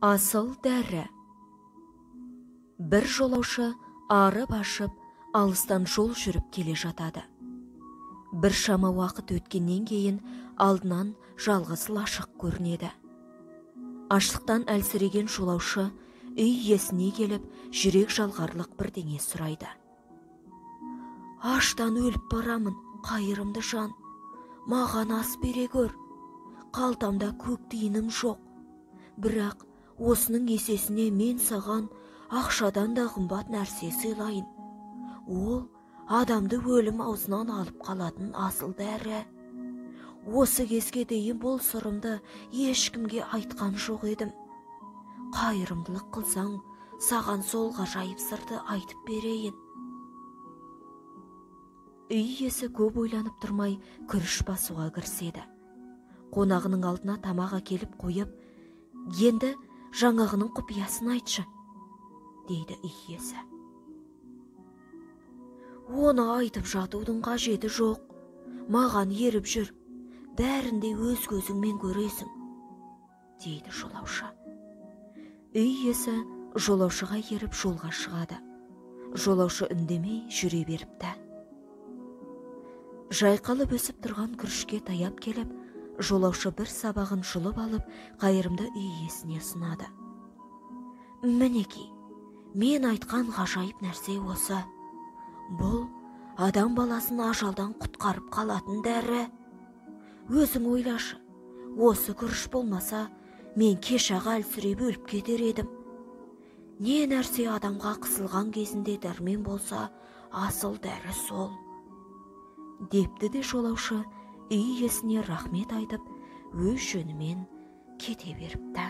Асыл дәрі. Бір жолаушы арып ашып, алыстан жол жүріп келе жатады. Бір шама уақыт өткеннен кейін алдынан жалғыз лашық көрінеді. Аштықтан әлсіреген жолаушы үй иесіне келіп, жүрек жалғарлық бірдеңе сұрайды. Аштан өліп барамын, қайырымды жан. Маған ас бере көр. Қалтамда көк тиыным жоқ. Бірақ осының есесіне мен саған ақшадан да қымбат нәрсе сыйлайын. Ол адамды өлім аузынан алып қалатын асыл дәрі. Осы кезге дейін бұл сырымды ешкімге айтқан жоқ едім. Қайырымдылық қылсаң, саған сол ғажайып сырды айтып берейін. Үй иесі көп ойланып тұрмай күріш басуға кіріседі. Қонағының алдына тамақ әкеліп қойып, енді жаңағының құпиясын айтшы, дейді үй иесі. Оны айтып жатудың қажеті жоқ. Маған еріп жүр. Бәрінде өз көзіңмен көресің, дейді жолаушы. Үй иесі жолаушыға еріп жолға шығады. Жолаушы үндемей жүре беріпті. Жайқалып өсіп тұрған күрішке таяп келіп, жолаушы бір сабағын жұлып алып, қайырымды үй иесіне ұсынады. Мінекей, мен айтқан ғажайып нәрсе осы. Бұл адам баласын ажалдан құтқарып қалатын дәрі. Өзің ойлашы, осы күріш болмаса, мен кеш-ақ әлсіреп өліп кетер едім. Не нәрсе адамға қысылған кезінде дәрмен болса, асыл дәрі сол. Депті де жолаушы үй иесіне рахмет айтып, өз жөнімен кете беріпті.